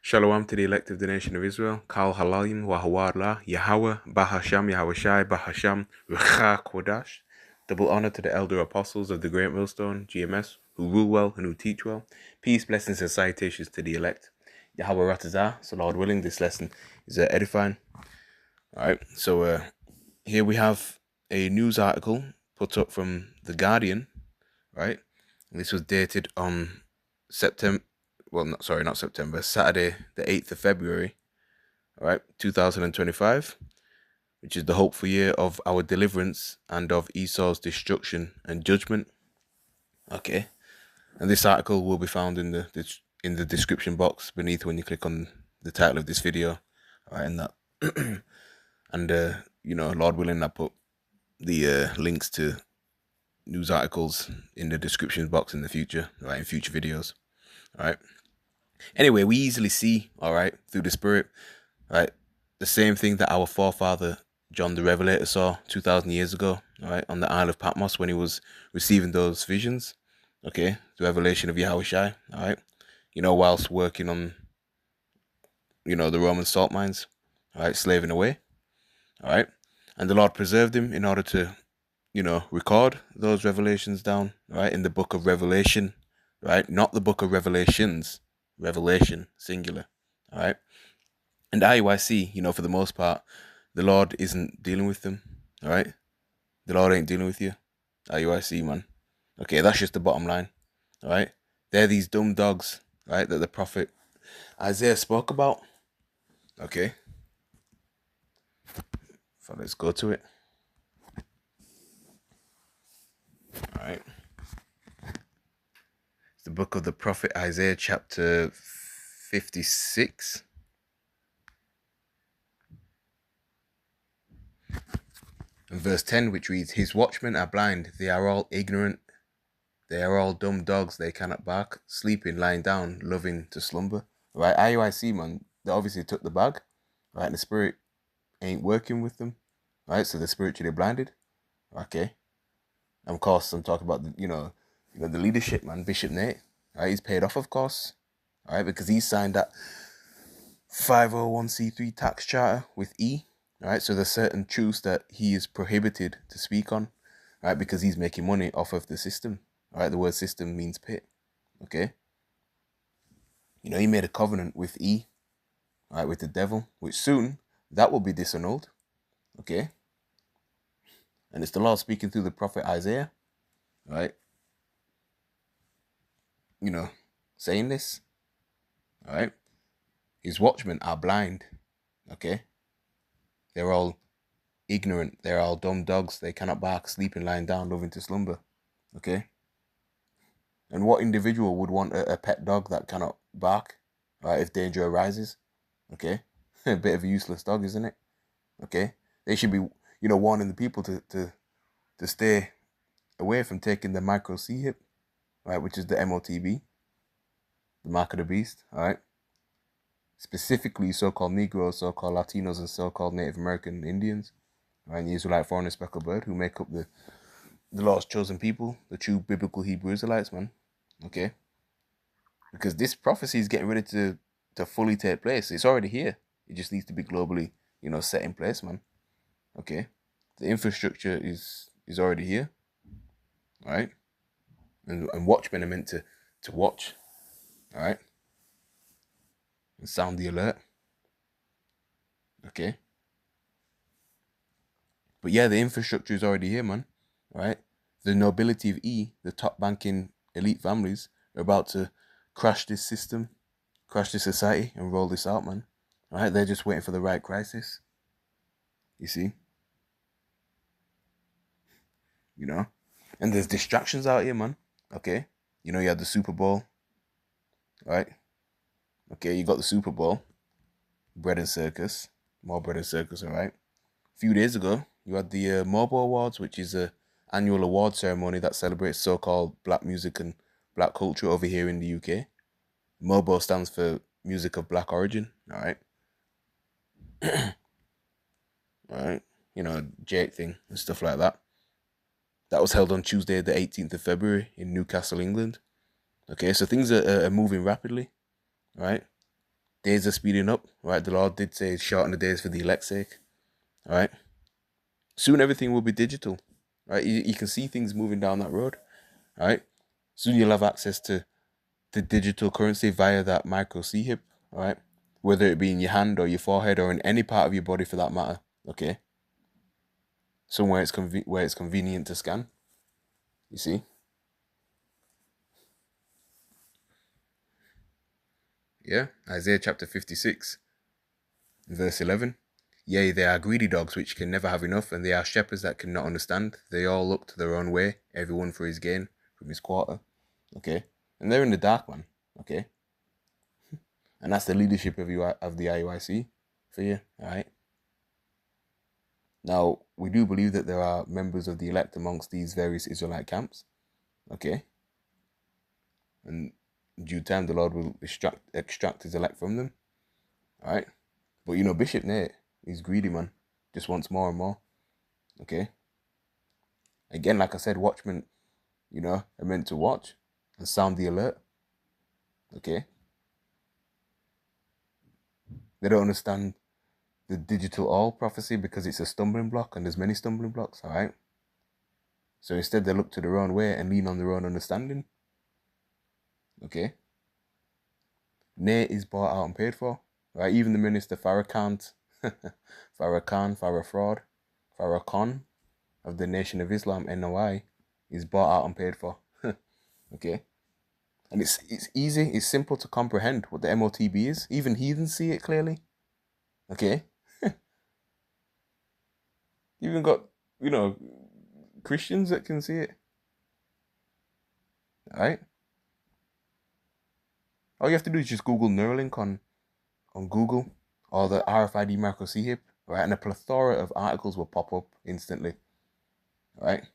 Shalom to the elect of the nation of Israel. Kal Halalim Wahawala Yahweh Bahasham Yahushai Bahasham Recha Kodash. Double honor to the elder apostles of the Great Millstone, GMS, who rule well and who teach well. Peace, blessings, and salutations to the elect. Yahweh Ratazah. So Lord willing, this lesson is edifying. Alright, so here we have a news article put up from The Guardian, right? And this was dated on September, not September, Saturday, the 8th of February, all right, 2025, which is the hopeful year of our deliverance and of Esau's destruction and judgment. Okay, and this article will be found in the description box beneath when you click on the title of this video, all right, and that, and Lord willing, I put the links to news articles in the description box in the future, right, in future videos, all right. Anyway, we easily see, all right, through the Spirit, right, the same thing that our forefather John the Revelator saw 2,000 years ago, all right, on the Isle of Patmos when he was receiving those visions, okay, the revelation of Yahushai, all right, whilst working on, the Roman salt mines, all right, slaving away, all right, and the Lord preserved him in order to, record those revelations down, right, in the book of Revelation, right, not the book of Revelations, Revelation, singular, all right, and IUIC, for the most part, the Lord isn't dealing with them, all right, the Lord ain't dealing with you, IUIC, man, okay, that's just the bottom line, all right, they're these dumb dogs, right, that the prophet Isaiah spoke about, okay, so let's go to it, all right. It's the book of the prophet Isaiah, chapter 56. And verse 10, which reads, His watchmen are blind, they are all ignorant, they are all dumb dogs, they cannot bark, sleeping, lying down, loving to slumber. Right, IUIC, man, they obviously took the bag, right, and the Spirit ain't working with them, right, so they're spiritually blinded, okay. And of course, I'm talking about, the leadership, man, Bishop Nate, right, he's paid off, of course, right, because he signed that 501c3 tax charter with E, right, so there's certain truths that he is prohibited to speak on, right, because he's making money off of the system, right, the word system means pit, okay, he made a covenant with E, right, with the devil, which soon, that will be disannulled, okay, and it's the Lord speaking through the prophet Isaiah, right, saying this, all right, his watchmen are blind, okay, they're all ignorant, they're all dumb dogs, they cannot bark, sleeping, lying down, loving to slumber, okay, and what individual would want a pet dog that cannot bark, right, if danger arises, okay, a bit of a useless dog, isn't it, okay, they should be, warning the people to stay away from taking the micro C hip, right, which is the MOTB, the mark of the beast, all right, specifically so-called Negroes, so-called Latinos, and so-called Native American Indians, right, and the Israelite foreign and speckled bird, who make up the Lord's chosen people, the true biblical Hebrew Israelites, man, okay, because this prophecy is getting ready to fully take place. It's already here. It just needs to be globally, set in place, man, okay, the infrastructure is already here, all right, and watchmen are meant to watch, all right, and sound the alert, okay, but yeah, the infrastructure is already here, man, right, the nobility of E, the top banking elite families, are about to crash this system, crash this society, and roll this out, man, all right, they're just waiting for the right crisis, you see, and there's distractions out here, man, okay, you had the Super Bowl, right, okay, you got the Super Bowl, bread and circus, more bread and circus, all right. A few days ago, you had the MOBO Awards, which is a annual award ceremony that celebrates so-called black music and black culture over here in the UK. MOBO stands for Music of Black Origin, all right. All right, Jake thing and stuff like that. That was held on Tuesday, the 18th of February in Newcastle, England. Okay, so things are moving rapidly, right? Days are speeding up, right? The Lord did say shorten the days for the elect's sake, right? Soon everything will be digital, right? You can see things moving down that road, right? Soon you'll have access to the digital currency via that micro C-hip, right? Whether it be in your hand or your forehead or in any part of your body for that matter, okay? Somewhere where it's convenient to scan, you see? Yeah, Isaiah chapter 56, verse 11. Yea, they are greedy dogs which can never have enough, and they are shepherds that cannot understand. They all look to their own way, everyone for his gain from his quarter. Okay? And they're in the dark, man. Okay? And that's the leadership of the IUIC for you, alright? Now, we do believe that there are members of the elect amongst these various Israelite camps. Okay? And in due time, the Lord will extract his elect from them. Alright? But you know, Bishop Nate, he's greedy, man. Just wants more and more. Okay? Again, like I said, watchmen, you know, are meant to watch and sound the alert. Okay? They don't understand the digital all prophecy because it's a stumbling block and there's many stumbling blocks, alright? So instead they look to their own way and lean on their own understanding. Okay? Nate is bought out and paid for. Right? Even the minister Farrakhan, Farrakhan of the Nation of Islam, NOI, is bought out and paid for. Okay? And it's easy, it's simple to comprehend what the MOTB is. Even heathens see it clearly. Okay? You even got, you know, Christians that can see it. Alright? All you have to do is just Google Neuralink on Google or the RFID micro C-hip, right? And a plethora of articles will pop up instantly. Right?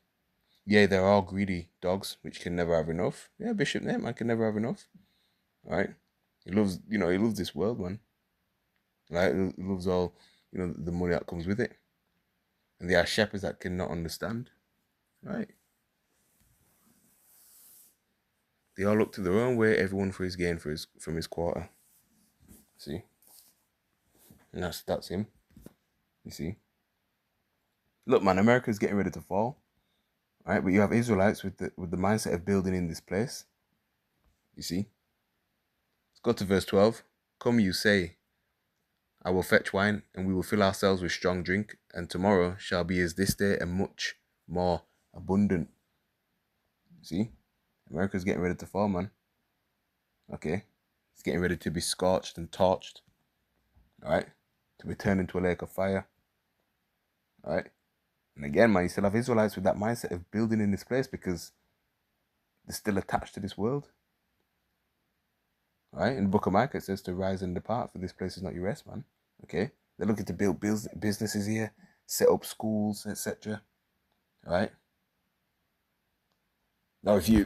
Yeah, they're all greedy dogs which can never have enough. Yeah, Bishop Nate, man, can never have enough. Right? He loves, you know, he loves this world, man. Right? He loves all, you know, the money that comes with it. And they are shepherds that cannot understand. Right? They all look to their own way, everyone for his gain from his quarter. See? And that's him. You see? Look, man, America's getting ready to fall. Right? But you have Israelites with the mindset of building in this place. You see? Let's go to verse 12. Come, you say, I will fetch wine, and we will fill ourselves with strong drink, and tomorrow shall be as this day, and much more abundant. See? America's getting ready to fall, man. Okay? It's getting ready to be scorched and torched. Alright? To be turned into a lake of fire. Alright? And again, man, you still have Israelites with that mindset of building in this place because they're still attached to this world. Right? In the book of Micah, it says to rise and depart, for this place is not your rest, man. Okay? They're looking to build businesses here, set up schools, etc. Right? Now, if you,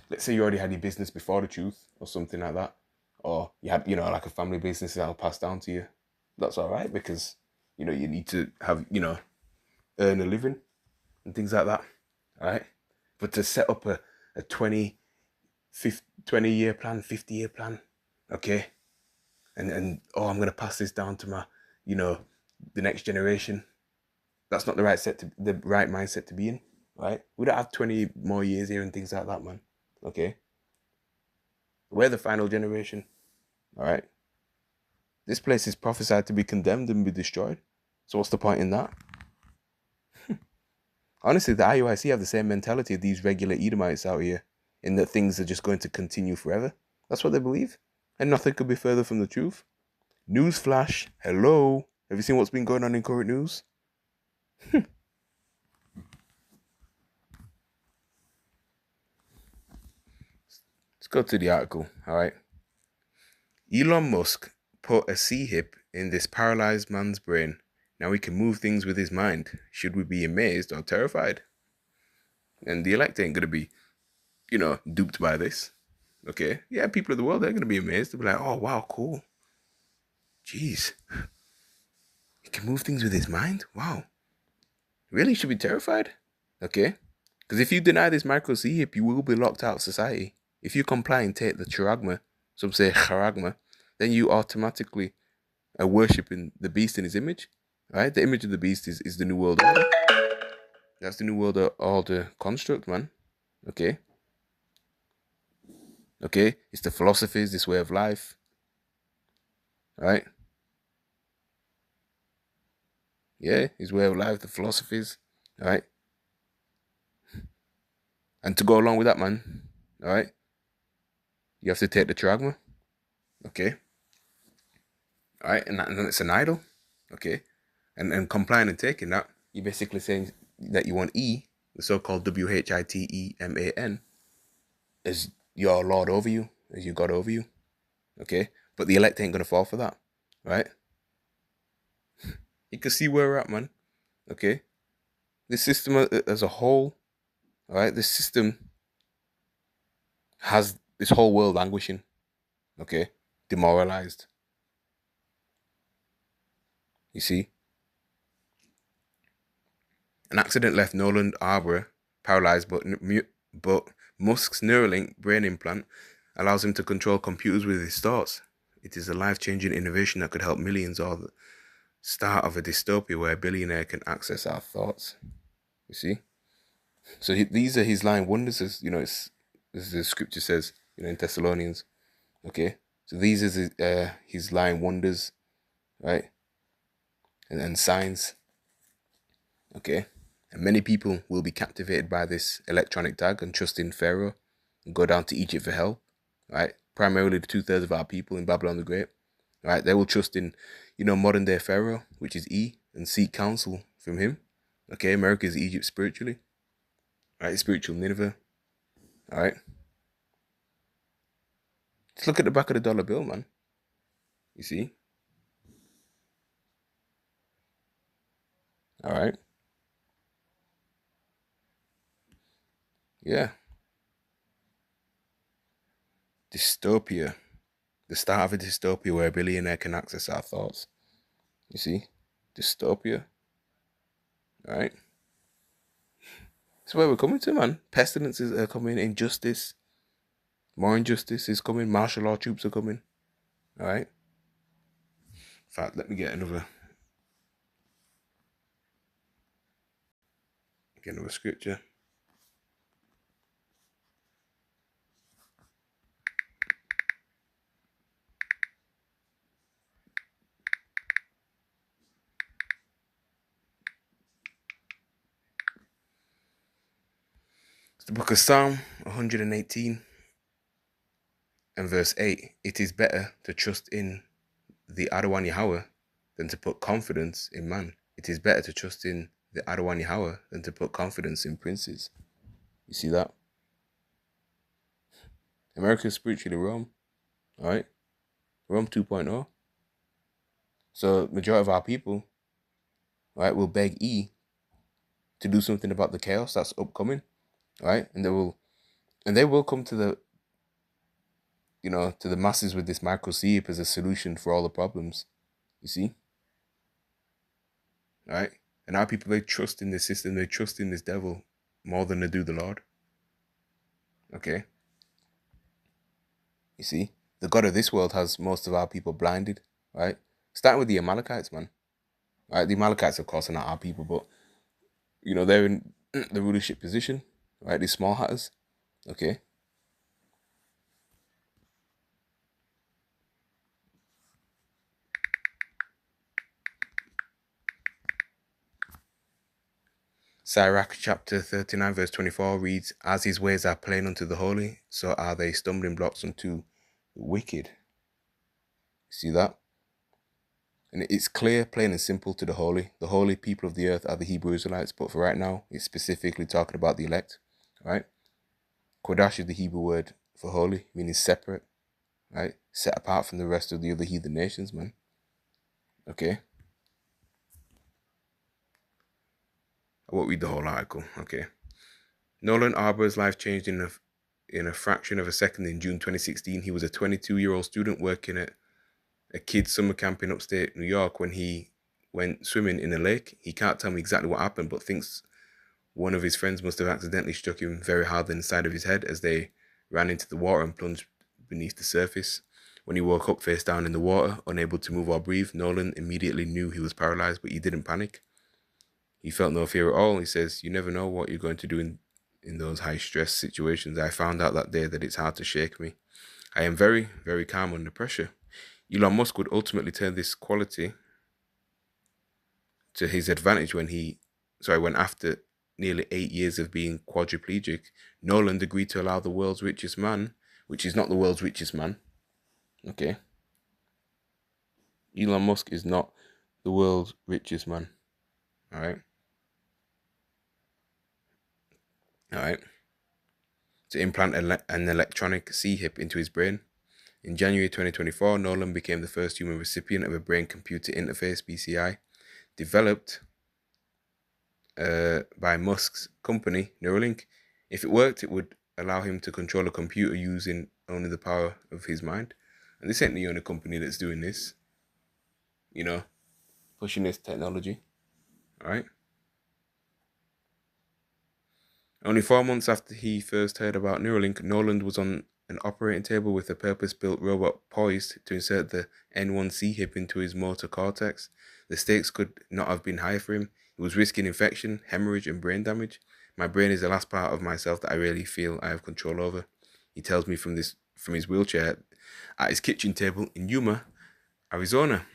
let's say you already had your business before the truth or something like that, or you had, you know, like a family business that'll pass down to you, that's all right because, you know, you need to have, you know, earn a living and things like that. All right? But to set up a 20-year plan, 50-year plan, okay? And I'm going to pass this down to my, you know, the next generation. That's not the right mindset to be in, right? We don't have 20 more years here and things like that, man. Okay? We're the final generation, all right? This place is prophesied to be condemned and be destroyed. So what's the point in that? Honestly, the IUIC have the same mentality of these regular Edomites out here, in that things are just going to continue forever. That's what they believe. And nothing could be further from the truth. Newsflash, hello. Have you seen what's been going on in current news? Let's go to the article, all right? Elon Musk put a C-hip in this paralyzed man's brain. Now he can move things with his mind. Should we be amazed or terrified? And the elect ain't going to be, you know, duped by this. Okay? Yeah, people of the world, they're going to be amazed. They'll be like, oh, wow, cool. Jeez. He can move things with his mind? Wow. Really? Should be terrified? Okay? Because if you deny this micro C-hip, you will be locked out of society. If you comply and take the charagma, some say charagma, then you automatically are worshipping the beast in his image, right? The image of the beast is the New World Order. That's the New World Order construct, man. Okay? Okay? It's the philosophies, this way of life, right? Yeah, his way of life, the philosophies, right? And to go along with that, man, all right, you have to take the trachma, okay? All right, and it's an idol, okay? And complying and taking that, you're basically saying that you want E, the so-called WHITEMAN, as your Lord over you, as your God over you, okay? But the elect ain't gonna fall for that, right? You can see where we're at, man, okay? This system as a whole, all right, this system has this whole world languishing, okay? Demoralized, you see? An accident left Nolan Arbor paralyzed, but Musk's Neuralink brain implant allows him to control computers with his thoughts. It is a life-changing innovation that could help millions, or the start of a dystopia where a billionaire can access our thoughts. You see? So these are his lying wonders, as the scripture says, in Thessalonians. Okay? So these are his lying wonders, right? And signs. Okay? And many people will be captivated by this electronic tag and trust in Pharaoh and go down to Egypt for help, right? Primarily the 2/3 of our people in Babylon the Great, right? They will trust in, modern day Pharaoh, which is E, and seek counsel from him. Okay, America is Egypt spiritually, right? Spiritual Nineveh, all right? Just look at the back of the dollar bill, man. You see? All right? Yeah. Dystopia. The start of a dystopia where a billionaire can access our thoughts. You see? Dystopia. All right? That's where we're coming to, man. Pestilences are coming, injustice. More injustice is coming. Martial law troops are coming. All right? In fact, let me get another scripture. It's the book of Psalm 118 and verse 8. It is better to trust in the Adawan Yahweh than to put confidence in man. It is better to trust in the Adawan Yahweh than to put confidence in princes. You see that? America is spiritually Rome. All right? Rome 2.0. So majority of our people, right, will beg E to do something about the chaos that's upcoming, right? And they will come to the to the masses with this microchip as a solution for all the problems. You see? Right? And our people, they trust in the system, they trust in this devil more than they do the Lord. Okay? You see? The God of this world has most of our people blinded, right? Starting with the Amalekites, man. Right? The Amalekites, of course, are not our people, but they're in the rulership position, right? These small hatters. Okay? Sirach chapter 39 verse 24 reads, as his ways are plain unto the holy, so are they stumbling blocks unto the wicked. See that? And it's clear, plain and simple to the holy. The holy people of the earth are the Hebrew Israelites, but for right now, it's specifically talking about the elect, right? Kodash is the Hebrew word for holy, meaning separate, right? Set apart from the rest of the other heathen nations, man. Okay? I won't read the whole article, okay? Nolan Arbor's life changed in a fraction of a second in June 2016. He was a 22-year-old student working at a kid's summer camp in upstate New York when he went swimming in a lake. He can't tell me exactly what happened, but thinks one of his friends must have accidentally struck him very hard in the side of his head as they ran into the water and plunged beneath the surface. When he woke up face down in the water, unable to move or breathe, Nolan immediately knew he was paralyzed, but he didn't panic. He felt no fear at all. He says, "You never know what you're going to do in those high-stress situations. I found out that day that it's hard to shake me. I am very, very calm under pressure." Elon Musk would ultimately turn this quality to his advantage when after nearly 8 years of being quadriplegic, Nolan agreed to allow the world's richest man, which is not the world's richest man, okay? Elon Musk is not the world's richest man, all right? All right. To implant an electronic C-hip into his brain. In January 2024, Nolan became the first human recipient of a brain-computer interface, BCI, developed by Musk's company, Neuralink. If it worked, it would allow him to control a computer using only the power of his mind. And this ain't the only company that's doing this, you know, pushing this technology, all right? Only 4 months after he first heard about Neuralink, Nolan was on an operating table with a purpose-built robot poised to insert the N1C hip into his motor cortex. The stakes could not have been higher for him. He was risking infection, hemorrhage, and brain damage. "My brain is the last part of myself that I really feel I have control over," he tells me from his wheelchair at his kitchen table in Yuma, Arizona.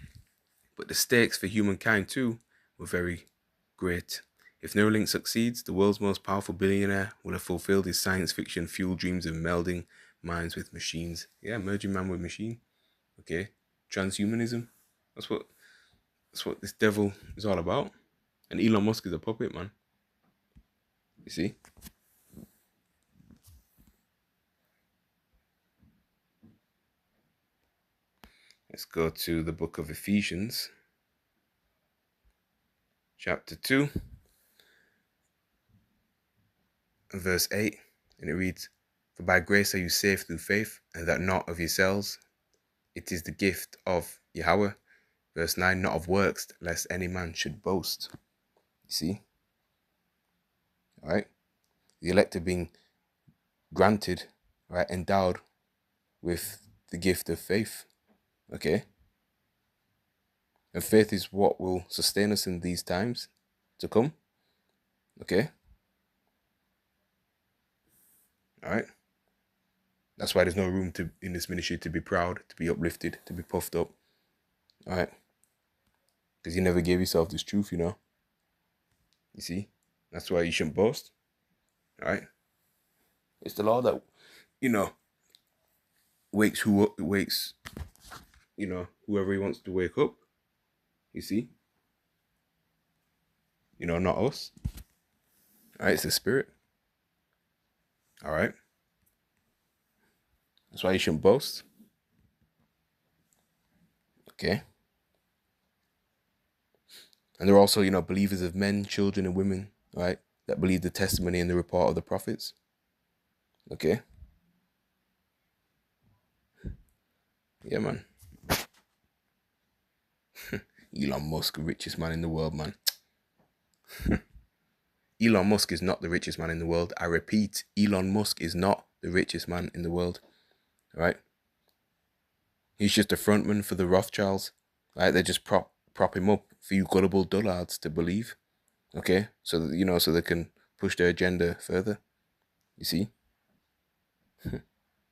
But the stakes for humankind too were very great. If Neuralink succeeds, the world's most powerful billionaire will have fulfilled his science fiction fueled dreams of melding minds with machines. Yeah, merging man with machine. Okay, transhumanism. That's what this devil is all about. And Elon Musk is a puppet, man. You see? Let's go to the book of Ephesians, chapter 2, verse 8, and it reads, "For by grace are you saved through faith, and that not of yourselves. It is the gift of Yahweh." Verse 9, "Not of works, lest any man should boast." You see? All right? The elect are being granted, right, endowed with the gift of faith. Okay? And faith is what will sustain us in these times to come. Okay? All right? That's why there's no room in this ministry to be proud, to be uplifted, to be puffed up. All right? Because you never gave yourself this truth, you know? You see? That's why you shouldn't boast. All right? It's the law that, you know, wakes, you know, whoever he wants to wake up. You see? You know, not us. All right? It's the Spirit. All right? That's why you shouldn't boast. Okay? And they're also, you know, believers of men, children, and women, right? That believe the testimony and the report of the prophets. Okay? Yeah, man. Elon Musk, richest man in the world, man. Elon Musk is not the richest man in the world. I repeat, Elon Musk is not the richest man in the world. Right? He's just a frontman for the Rothschilds. Right? They just prop him up for you gullible dullards to believe. Okay? So that, you know, so they can push their agenda further. You see? And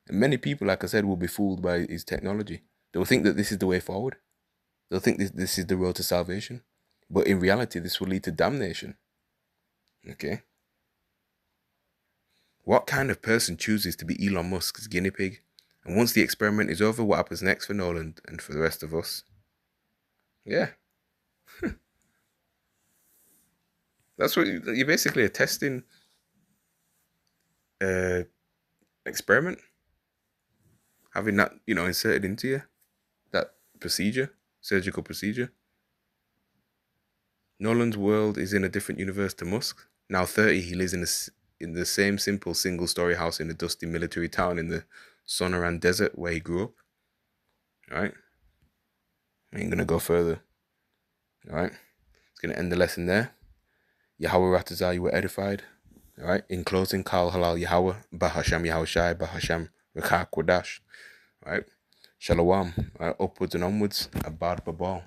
many people, like I said, will be fooled by his technology. They'll think that this is the way forward. They'll think this is the road to salvation. But in reality, this will lead to damnation. Okay? What kind of person chooses to be Elon Musk's guinea pig? And once the experiment is over, what happens next for Nolan and for the rest of us? Yeah. That's what you're basically a testing experiment. Having that, you know, inserted into you. That procedure, surgical procedure. Nolan's world is in a different universe to Musk. Now 30, he lives in the same simple single-story house in a dusty military town in the Sonoran Desert where he grew up. All right? I ain't going to go further. All right? It's going to end the lesson there. Yahweh Ratazah, you were edified. All right? In closing, Kal Halal Yahweh, Bahasham Yahushai, Bahasham Rekha Kodash. All right? Shalom, upwards and onwards, abad babal.